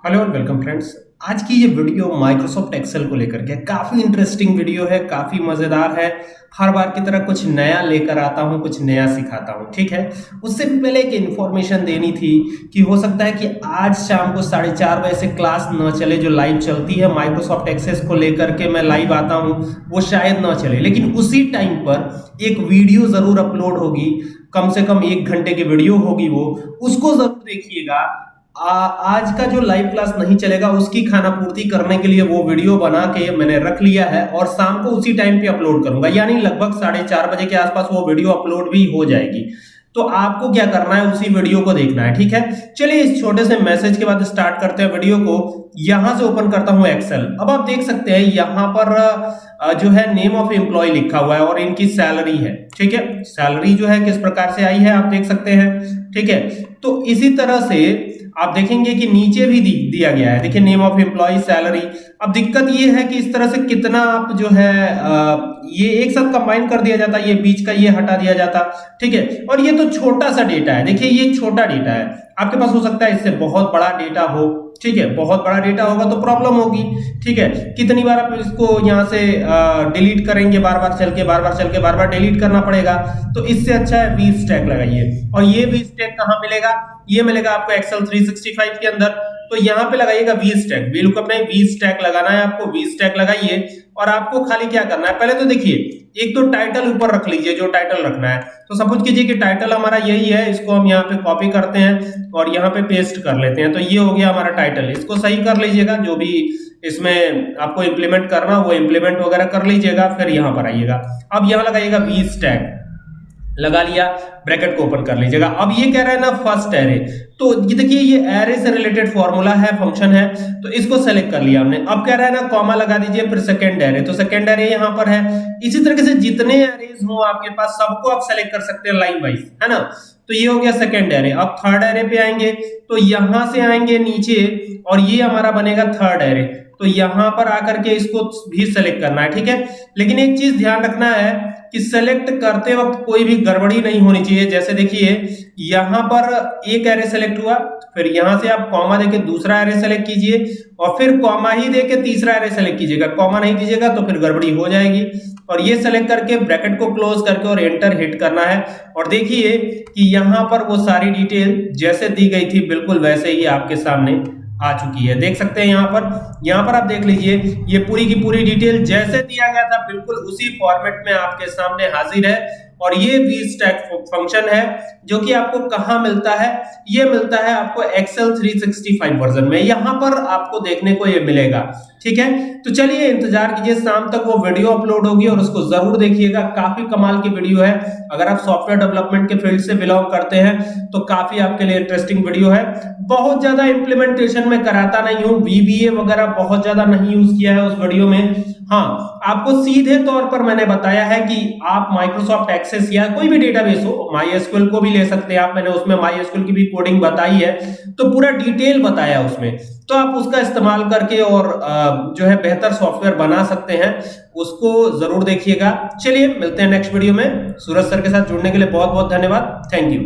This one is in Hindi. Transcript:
Hello and welcome friends. आज की ये वीडियो माइक्रोसॉफ्ट एक्सेल को लेकर के काफी इंटरेस्टिंग वीडियो है, काफी मजेदार है। हर बार की तरह कुछ नया लेकर आता हूं, कुछ नया सिखाता हूं, ठीक है। उससे भी पहले एक इन्फॉर्मेशन देनी थी कि हो सकता है कि आज शाम को 4:30 बजे से क्लास न चले, जो लाइव चलती है माइक्रोसॉफ्ट एक्सेस को लेकर के मैं लाइव आता हूं, वो शायद न चले, लेकिन उसी टाइम पर एक वीडियो जरूर अपलोड होगी। कम से कम 1 घंटे की वीडियो होगी, वो उसको जरूर देखिएगा। आज का जो लाइव क्लास नहीं चलेगा उसकी खाना पूर्ति करने के लिए वो वीडियो बना के मैंने रख लिया है और शाम को उसी टाइम पे अपलोड करूंगा, यानी लगभग 4:30 बजे के आसपास वो वीडियो अपलोड भी हो जाएगी। तो आपको क्या करना है, उसी वीडियो को देखना है, ठीक है। चलिए इस छोटे से मैसेज के बाद स्टार्ट करते हैं वीडियो को। यहां से ओपन करता हूं एक्सेल। अब आप देख सकते हैं यहां पर जो है नेम ऑफ एम्प्लॉय लिखा हुआ है और इनकी सैलरी है, ठीक है। सैलरी जो है किस प्रकार से आई है आप देख सकते हैं, ठीक है। तो इसी तरह से आप देखेंगे कि नीचे भी दिया गया है, देखिए नेम ऑफ एम्प्लॉय, सैलरी। अब दिक्कत ये है कि इस तरह से कितना आप जो है ये एक साथ कंबाइन कर दिया जाता, ये बीच का ये हटा दिया जाता, ठीक है। और ये तो छोटा सा डेटा है, देखिए ये छोटा डेटा है, आपके पास हो सकता है इससे बहुत बड़ा डेटा हो, ठीक है। बहुत बड़ा डेटा होगा तो प्रॉब्लम होगी, ठीक है। कितनी बार आप इसको यहाँ से डिलीट करेंगे, बार बार चल के बार बार डिलीट करना पड़ेगा। तो इससे अच्छा है वी स्टैक लगाइए। और ये वी स्टैक कहाँ मिलेगा? ये मिलेगा आपको एक्सेल 365 के अंदर। तो यहाँ पे लगाइएगा वी स्टैक, वी लुकअप नहीं, वी स्टैक लगाना है आपको। वी स्टैक लगाइए और आपको खाली क्या करना है, पहले तो देखिए एक तो टाइटल ऊपर रख लीजिए, जो टाइटल रखना है। तो सपोज कीजिए कि टाइटल हमारा यही है, इसको हम यहाँ पे कॉपी करते हैं और यहाँ पे पेस्ट कर लेते हैं। तो ये हो गया हमारा टाइटल, इसको सही कर लीजिएगा। जो भी इसमें आपको इंप्लीमेंट करना वो इंप्लीमेंट वगैरह कर लीजिएगा, फिर यहाँ पर आइएगा। अब यहाँ लगाइएगा वी स्टैक, लगा लिया, ब्रैकेट को ओपन कर लीजिएगा। अब ये कह रहा है ना फर्स्ट एरे, तो ये देखिए ये एरे से रिलेटेड फॉर्मूला है, फंक्शन है, तो इसको सेलेक्ट कर लिया हमने। अब कह रहा है ना कॉमा लगा दीजिए, फिर सेकंड एरे, तो सेकंड एरे यहाँ पर है। इसी तरीके से जितने एरेज हो आपके पास सबको आप सेलेक्ट कर सकते हैं लाइन वाइज, है ना। तो ये हो गया सेकंड एरे। अब थर्ड एरे पे आएंगे, तो यहां से आएंगे नीचे और ये हमारा बनेगा थर्ड एरे। तो यहां पर आकर के इसको भी सेलेक्ट करना है, ठीक है। लेकिन एक चीज ध्यान रखना है कि सेलेक्ट करते वक्त कोई भी गड़बड़ी नहीं होनी चाहिए। जैसे देखिए यहां पर एक एरे सेलेक्ट हुआ, फिर यहां से आप कॉमा देके दूसरा एरे सेलेक्ट कीजिए और फिर कॉमा ही देके तीसरा एरे सेलेक्ट कीजिएगा। कॉमा नहीं दीजिएगा तो फिर गड़बड़ी हो जाएगी। और ये सेलेक्ट करके ब्रैकेट को क्लोज करके और एंटर हिट करना है। और देखिए कि यहां पर वो सारी डिटेल जैसे दी गई थी बिल्कुल वैसे ही आपके सामने आ चुकी है, देख सकते हैं। यहाँ पर आप देख लीजिए ये पूरी की पूरी डिटेल जैसे दिया गया था बिल्कुल उसी फॉर्मेट में आपके सामने हाजिर है। और ये वी स्टैक फंक्शन है जो कि आपको कहां मिलता है, ये मिलता है आपको एक्सेल 365 वर्जन में, यहां पर आपको देखने को ये मिलेगा, ठीक है। तो चलिए इंतजार कीजिए, शाम तक वो वीडियो अपलोड होगी और उसको जरूर देखिएगा। काफी कमाल की वीडियो है। अगर आप सॉफ्टवेयर डेवलपमेंट के फील्ड से बिलोंग करते हैं तो काफी आपके लिए इंटरेस्टिंग वीडियो है। बहुत ज्यादा इंप्लीमेंटेशन में कराता नहीं हूं, वीबीए वगैरह बहुत ज्यादा नहीं यूज किया है उस वीडियो में। हाँ, आपको सीधे तौर पर मैंने बताया है कि आप माइक्रोसॉफ्ट एक्सेस या कोई भी डेटाबेस हो, MySQL को भी ले सकते हैं आप, मैंने उसमें MySQL की भी कोडिंग बताई है, तो पूरा डिटेल बताया उसमें। तो आप उसका इस्तेमाल करके और जो है बेहतर सॉफ्टवेयर बना सकते हैं, उसको जरूर देखिएगा। चलिए मिलते हैं नेक्स्ट वीडियो में। सूरज सर के साथ जुड़ने के लिए बहुत बहुत धन्यवाद। Thank you.